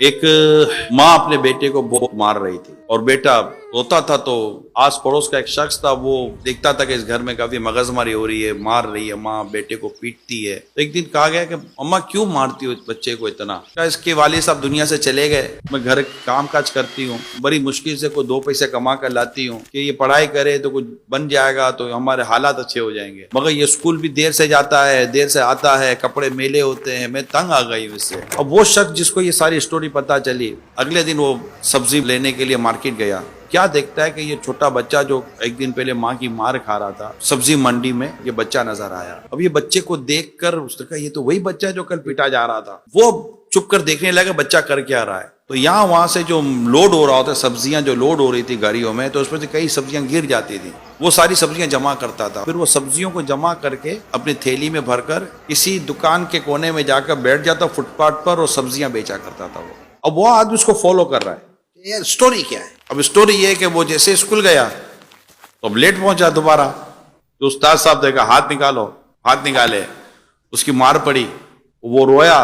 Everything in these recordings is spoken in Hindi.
एक माँ अपने बेटे को बहुत मार रही थी और बेटा रोता था, तो आस पड़ोस का एक शख्स था, वो देखता था कि इस घर में काफी मगजमारी हो रही है, मार रही है माँ, बेटे को पीटती है। तो एक दिन कहा गया कि अम्मा क्यों मारती हो इस बच्चे को इतना? क्या इसके वालिद साहब दुनिया से चले गए, मैं घर काम काज करती हूँ, बड़ी मुश्किल से कोई 2 पैसे कमा कर लाती हूँ कि ये पढ़ाई करे तो कुछ बन जाएगा, तो हमारे हालात अच्छे हो जाएंगे, मगर ये स्कूल भी देर से जाता है, देर से आता है, कपड़े मेले होते हैं, मैं तंग आ गई इससे। अब वो शख्स जिसको ये सारी स्टोरी पता चली, अगले दिन वो सब्जी लेने के लिए मार्केट गया। क्या देखता है कि ये छोटा बच्चा जो एक दिन पहले माँ की मार खा रहा था, सब्जी मंडी में ये बच्चा नजर आया। अब ये बच्चे को देखकर उसने कहा ये तो वही बच्चा है जो कल पिटा जा रहा था। वो चुप कर देखने लगा बच्चा कर क्या रहा है। तो यहाँ वहां से जो लोड हो रहा होता, सब्जियां जो लोड हो रही थी गाड़ियों में, तो उसमें से कई सब्जियां गिर जाती थी। वो सारी सब्जियां जमा करता था, फिर वो सब्जियों को जमा करके अपनी थैली में भरकर किसी दुकान के कोने में जाकर बैठ जाता फुटपाथ पर और सब्जियां बेचा करता था वो। अब वो आदमी उसको फॉलो कर रहा है। यार स्टोरी क्या है? अब स्टोरी ये है कि वो जैसे स्कूल गया तो अब लेट पहुंचा दोबारा, तो उस्ताद साहब देखा हाथ निकालो, हाथ निकाले, उसकी मार पड़ी, वो रोया।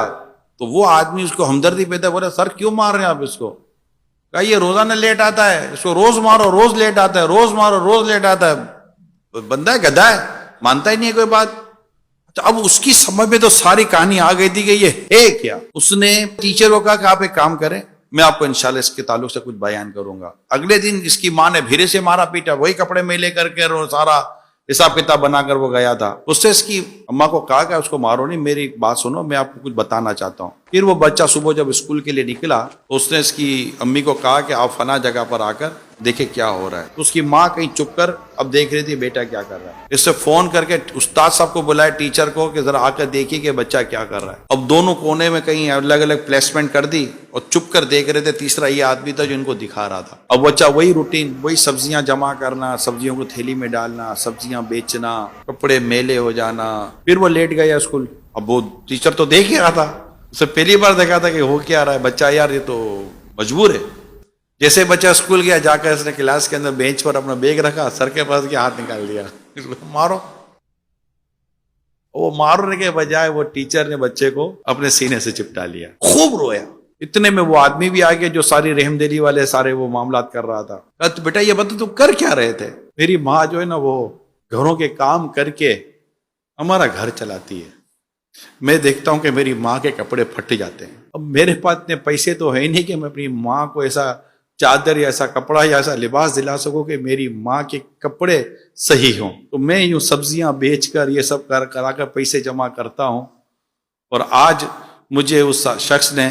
तो वो आदमी उसको हमदर्दी पैदा, बोला सर क्यों मार रहे हैं आप इसको? कहा ये रोजाना लेट आता है, इसको रोज मारो रोज लेट आता है, रोज मारो रोज लेट आता है। बंदा है, गधा है, मानता ही नहीं है कोई बात। तो अब उसकी समझ में तो सारी कहानी आ गई थी कि ये है क्या। उसने टीचर को कहा कि आप एक काम करें, मैं आपको इंशाल्लाह इसके ताल्लुक से कुछ बयान करूंगा। अगले दिन इसकी माँ ने फिर से मारा पीटा, वही कपड़े मेले करके और सारा हिसाब किताब बनाकर वो गया था। उससे इसकी अम्मा को कहा कि उसको मारो नहीं, मेरी एक बात सुनो, मैं आपको कुछ बताना चाहता हूँ। फिर वो बच्चा सुबह जब स्कूल के लिए निकला तो उसने इसकी अम्मी को कहा कि आप फला जगह पर आकर देखे क्या हो रहा है। तो उसकी माँ कहीं चुप कर अब देख रही थी बेटा क्या कर रहा है। इससे फोन करके उस्ताद साहब को बुलाया, टीचर को, कि जरा आकर देखिए कि बच्चा क्या कर रहा है। अब दोनों कोने में कहीं अलग अलग प्लेसमेंट कर दी और चुप कर देख रहे थे। तीसरा ये आदमी था जो इनको दिखा रहा था। अब बच्चा वही रूटीन, वही सब्जियां जमा करना, सब्जियों को थैली में डालना, सब्जियां बेचना, कपड़े मेले हो जाना। फिर वो लेट गया स्कूल। अब वो टीचर तो देख ही रहा था, उसे पहली बार देखा था कि हो क्या रहा है बच्चा, यार ये तो मजबूर है। जैसे बच्चा स्कूल गया, जाकर इसने क्लास के अंदर बेंच पर अपना बैग रखा, सर के पास गया, हाथ निकाल दिया, मारो। वो मारने के बजाय वो टीचर ने बच्चे को अपने सीने से चिपटा लिया, खूब रोया। इतने में वो आदमी भी आ गया जो सारी रहमदिली वाले सारे वो मामलात कर रहा था। तो बेटा ये बता तुम कर क्या रहे थे? मेरी माँ जो है ना वो घरों के काम करके हमारा घर चलाती है, मैं देखता हूं कि मेरी माँ के कपड़े फट जाते हैं। अब मेरे पास इतने पैसे तो है ही नहीं कि मैं अपनी माँ को ऐसा चादर या ऐसा कपड़ा या ऐसा लिबास दिला सकूं कि मेरी माँ के कपड़े सही हों। तो मैं यूं सब्जियां बेचकर ये सब कराकर पैसे जमा करता हूं, और आज मुझे उस शख्स ने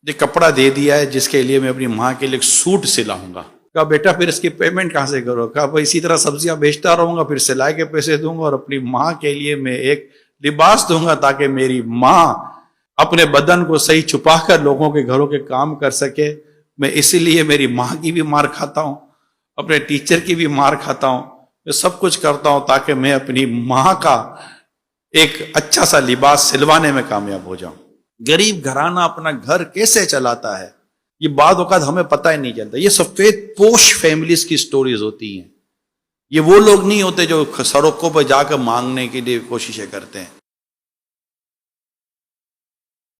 ये कपड़ा दे दिया है जिसके लिए मैं अपनी माँ के लिए एक सूट सिलाऊंगा। कहा बेटा फिर इसकी पेमेंट कहाँ से करो? कहा इसी तरह सब्जियां बेचता रहूंगा, फिर सिलाई के पैसे दूंगा और अपनी माँ के लिए मैं एक लिबास दूंगा ताकि मेरी माँ अपने बदन को सही छुपाकर लोगों के घरों के काम कर सके। मैं इसीलिए मेरी माँ की भी मार खाता हूं, अपने टीचर की भी मार खाता हूं, मैं सब कुछ करता हूं ताकि मैं अपनी माँ का एक अच्छा सा लिबास सिलवाने में कामयाब हो जाऊं। गरीब घराना अपना घर कैसे चलाता है ये बाद वक़्त हमें पता ही नहीं चलता। ये सफेद पोश फैमिलीज की स्टोरीज होती हैं। ये वो लोग नहीं होते जो सड़कों पर जाकर मांगने के लिए कोशिशें करते हैं।